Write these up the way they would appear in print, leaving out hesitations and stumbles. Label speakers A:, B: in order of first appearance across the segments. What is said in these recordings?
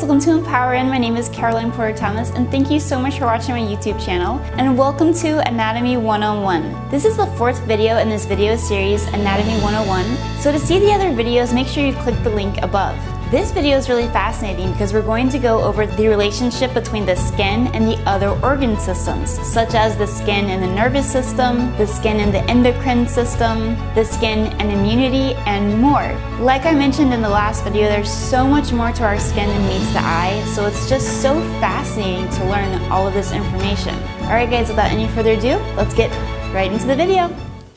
A: welcome to EmpowerIn. My name is Caroline Porter Thomas, and thank you so much for watching my YouTube channel. And welcome to Anatomy 101. This is the fourth video in this video series, Anatomy 101. So to see the other videos, make sure you click the link above. This video is really fascinating because we're going to go over the relationship between the skin and the other organ systems, such as the skin and the nervous system, the skin and the endocrine system, the skin and immunity, and more. Like I mentioned in the last video, there's so much more to our skin than meets the eye, so it's just so fascinating to learn all of this information. Alright guys, without any further ado, let's get right into the video.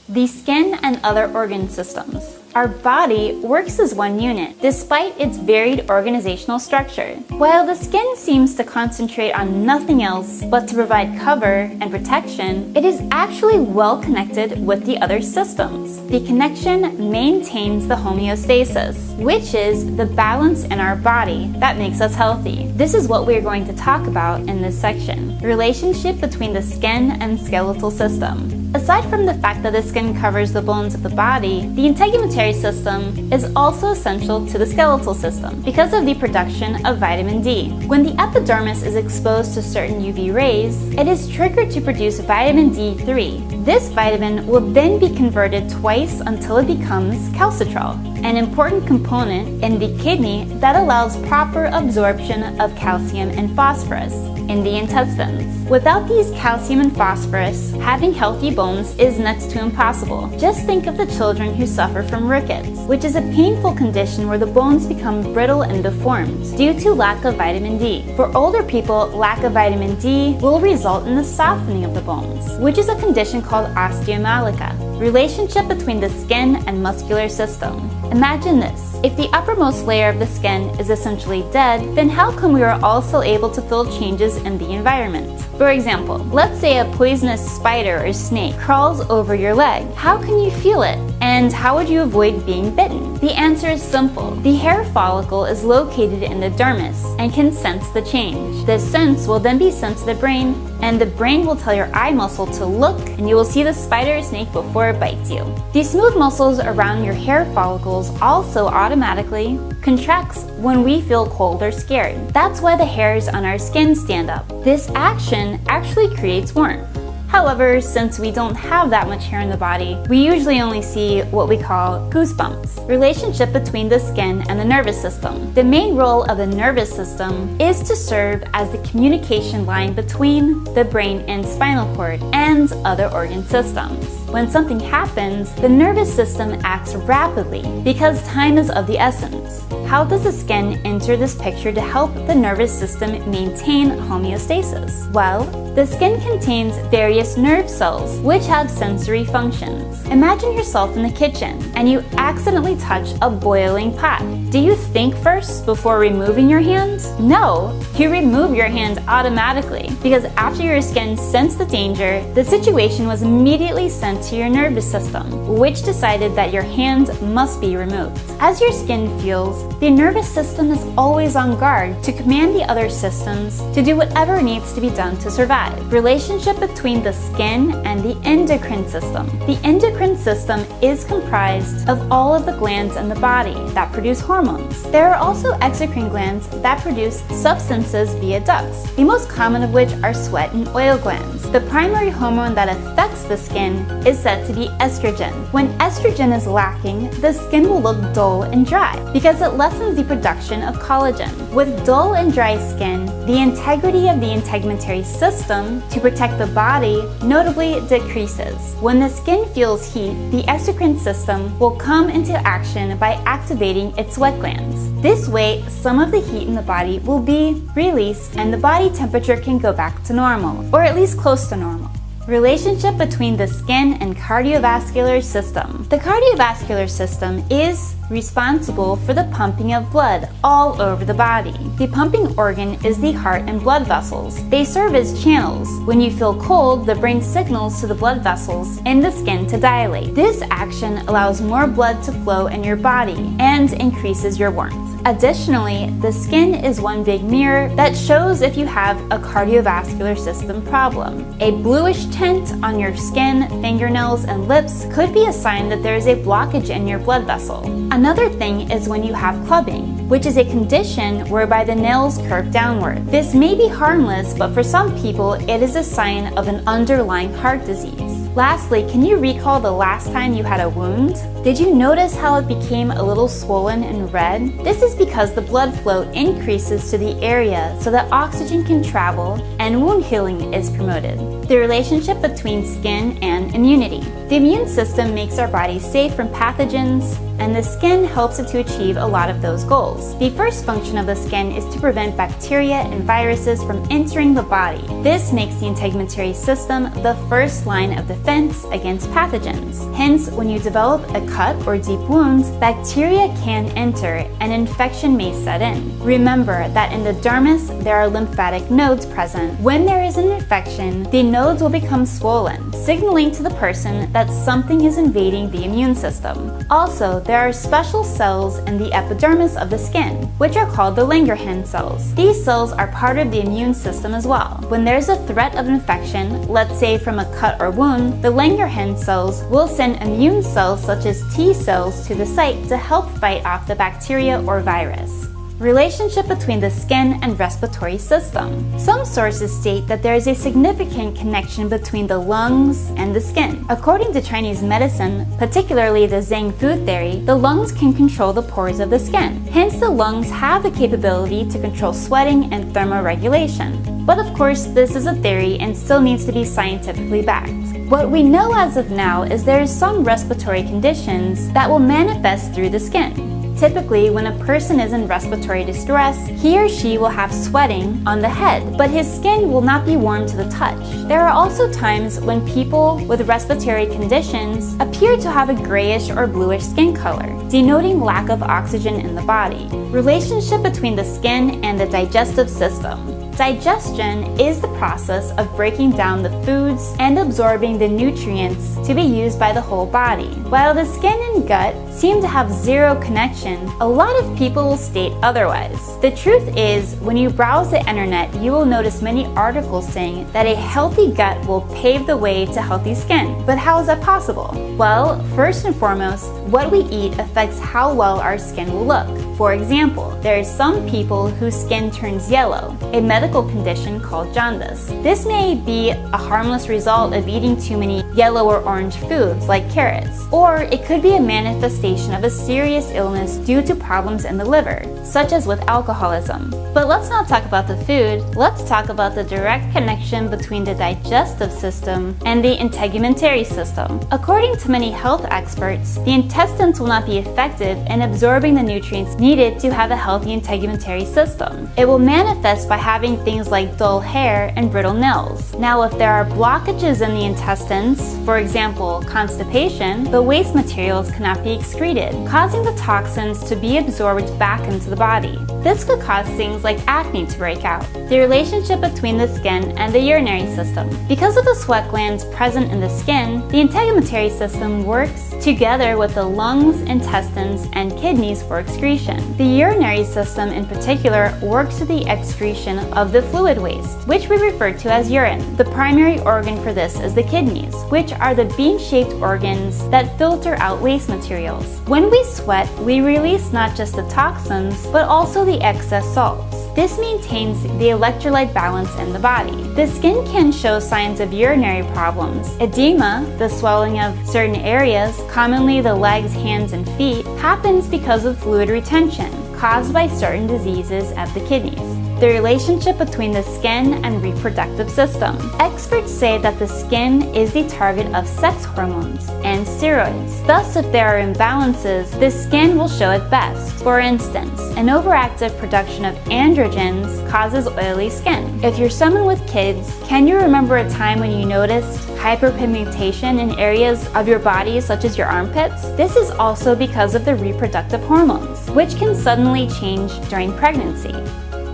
A: The skin and other organ systems. Our body works as one unit, despite its varied organizational structure. While the skin seems to concentrate on nothing else but to provide cover and protection, it is actually well connected with the other systems. The connection maintains the homeostasis, which is the balance in our body that makes us healthy. This is what we're going to talk about in this section. The relationship between the skin and skeletal system. Aside from the fact that the skin covers the bones of the body, the integumentary system is also essential to the skeletal system because of the production of vitamin D. When the epidermis is exposed to certain UV rays, it is triggered to produce vitamin D3. This vitamin will then be converted twice until it becomes calcitrol, an important component in the kidney that allows proper absorption of calcium and phosphorus in the intestines. Without these calcium and phosphorus, having healthy bones is next to impossible. Just think of the children who suffer from rickets, which is a painful condition where the bones become brittle and deformed due to lack of vitamin D. For older people, lack of vitamin D will result in the softening of the bones, which is a condition called osteomyelica. Relationship between the skin and muscular system. Imagine this. If the uppermost layer of the skin is essentially dead, then how come we are also able to feel changes in the environment? For example, let's say a poisonous spider or snake crawls over your leg. How can you feel it? And how would you avoid being bitten? The answer is simple. The hair follicle is located in the dermis and can sense the change. This sense will then be sent to the brain, and the brain will tell your eye muscle to look, and you will see the spider or snake before it bites you. The smooth muscles around your hair follicles also automatically contracts when we feel cold or scared. That's why the hairs on our skin stand up. This action actually creates warmth. However, since we don't have that much hair in the body, we usually only see what we call goosebumps. Relationship between the skin and the nervous system. The main role of the nervous system is to serve as the communication line between the brain and spinal cord and other organ systems. When something happens, the nervous system acts rapidly because time is of the essence. How does the skin enter this picture to help the nervous system maintain homeostasis? Well, the skin contains various nerve cells which have sensory functions. Imagine yourself in the kitchen and you accidentally touch a boiling pot. Do you think first before removing your hand? No, you remove your hand automatically because after your skin sensed the danger, the situation was immediately sent to your nervous system, which decided that your hand must be removed. As your skin feels, the nervous system is always on guard to command the other systems to do whatever needs to be done to survive. Relationship between the skin and the endocrine system. The endocrine system is comprised of all of the glands in the body that produce hormones. There are also exocrine glands that produce substances via ducts, the most common of which are sweat and oil glands. The primary hormone that affects the skin is said to be estrogen. When estrogen is lacking, the skin will look dull and dry because it lessens the production of collagen. With dull and dry skin, the integrity of the integumentary system to protect the body notably decreases. When the skin feels heat, the exocrine system will come into action by activating its sweat glands. This way, some of the heat in the body will be released and the body temperature can go back to normal, or at least close to normal. Relationship between the skin and cardiovascular system. The cardiovascular system is responsible for the pumping of blood all over the body. The pumping organ is the heart and blood vessels. They serve as channels. When you feel cold, the brain signals to the blood vessels in the skin to dilate. This action allows more blood to flow in your body and increases your warmth. Additionally, the skin is one big mirror that shows if you have a cardiovascular system problem. A bluish tint on your skin, fingernails, and lips could be a sign that there is a blockage in your blood vessel. Another thing is when you have clubbing, which is a condition whereby the nails curve downward. This may be harmless, but for some people, it is a sign of an underlying heart disease. Lastly, can you recall the last time you had a wound? Did you notice how it became a little swollen and red? This is because the blood flow increases to the area so that oxygen can travel and wound healing is promoted. The relationship between skin and immunity. The immune system makes our body safe from pathogens, and the skin helps it to achieve a lot of those goals. The first function of the skin is to prevent bacteria and viruses from entering the body. This makes the integumentary system the first line of defense against pathogens. Hence, when you develop a cut or deep wound, bacteria can enter and infection may set in. Remember that in the dermis, there are lymphatic nodes present. When there is an infection, the nodes will become swollen, signaling to the person that something is invading the immune system. Also, there are special cells in the epidermis of the skin, which are called the Langerhans cells. These cells are part of the immune system as well. When there's a threat of infection, let's say from a cut or wound, the Langerhans cells will send immune cells such as T cells to the site to help fight off the bacteria or virus. Relationship between the skin and respiratory system. Some sources state that there is a significant connection between the lungs and the skin. According to Chinese medicine, particularly the Zheng food theory, the lungs can control the pores of the skin. Hence, the lungs have the capability to control sweating and thermoregulation. But of course, this is a theory and still needs to be scientifically backed. What we know as of now is there is some respiratory conditions that will manifest through the skin. Typically, when a person is in respiratory distress, he or she will have sweating on the head, but his skin will not be warm to the touch. There are also times when people with respiratory conditions appear to have a grayish or bluish skin color, denoting lack of oxygen in the body. Relationship between the skin and the digestive system. Digestion is the process of breaking down the foods and absorbing the nutrients to be used by the whole body. While the skin and gut seem to have zero connection, a lot of people will state otherwise. The truth is, when you browse the internet, you will notice many articles saying that a healthy gut will pave the way to healthy skin. But how is that possible? Well, first and foremost, what we eat affects how well our skin will look. For example, there are some people whose skin turns yellow, a medical condition called jaundice. This may be a harmless result of eating too many yellow or orange foods like carrots, or it could be a manifestation of a serious illness due to problems in the liver, such as with alcoholism. But let's not talk about the food, let's talk about the direct connection between the digestive system and the integumentary system. According to many health experts, the intestines will not be effective in absorbing the nutrients needed to have a healthy integumentary system. It will manifest by having things like dull hair and brittle nails. Now, if there are blockages in the intestines, for example, constipation, the waste materials cannot be excreted, causing the toxins to be absorbed back into the body. This could cause things like acne to break out. The relationship between the skin and the urinary system. Because of the sweat glands present in the skin, the integumentary system works together with the lungs, intestines, and kidneys for excretion. The urinary system in particular works with the excretion of the fluid waste, which we refer to as urine. The primary organ for this is the kidneys, which are the bean-shaped organs that filter out waste materials. When we sweat, we release not just the toxins, but also the excess salts. This maintains the electrolyte balance in the body. The skin can show signs of urinary problems. Edema, the swelling of certain areas, commonly the legs, hands, and feet, happens because of fluid retention caused by certain diseases at the kidneys. The relationship between the skin and reproductive system. Experts say that the skin is the target of sex hormones and steroids. Thus, if there are imbalances, the skin will show it best. For instance, an overactive production of androgens causes oily skin. If you're someone with kids, can you remember a time when you noticed hyperpigmentation in areas of your body such as your armpits? This is also because of the reproductive hormones, which can suddenly change during pregnancy.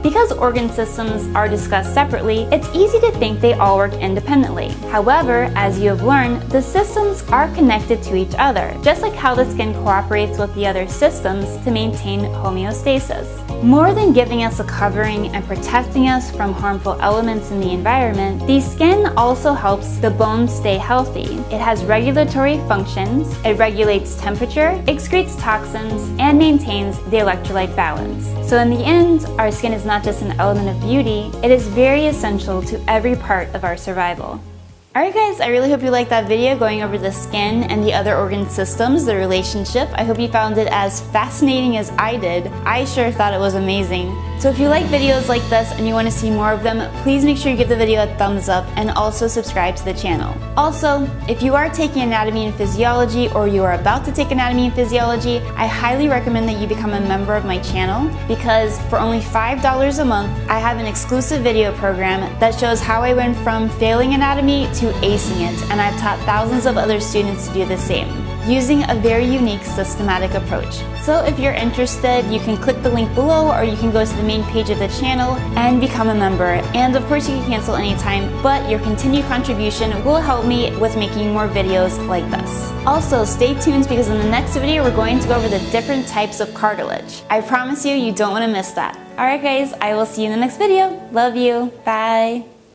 A: Because organ systems are discussed separately, it's easy to think they all work independently. However, as you have learned, the systems are connected to each other, just like how the skin cooperates with the other systems to maintain homeostasis. More than giving us a covering and protecting us from harmful elements in the environment, the skin also helps the bones stay healthy. It has regulatory functions, it regulates temperature, excretes toxins, and maintains the electrolyte balance. So in the end, our skin is not just an element of beauty, it is very essential to every part of our survival. Alright guys, I really hope you liked that video going over the skin and the other organ systems, the relationship. I hope you found it as fascinating as I did. I sure thought it was amazing. So if you like videos like this and you want to see more of them, please make sure you give the video a thumbs up and also subscribe to the channel. Also, if you are taking anatomy and physiology or you are about to take anatomy and physiology, I highly recommend that you become a member of my channel because for only $5 a month, I have an exclusive video program that shows how I went from failing anatomy to acing it, and I've taught thousands of other students to do the same, using a very unique systematic approach. So if you're interested, you can click the link below or you can go to the main page of the channel and become a member. And of course you can cancel anytime, but your continued contribution will help me with making more videos like this. Also, stay tuned because in the next video we're going to go over the different types of cartilage. I promise you, you don't want to miss that. Alright guys, I will see you in the next video. Love you. Bye.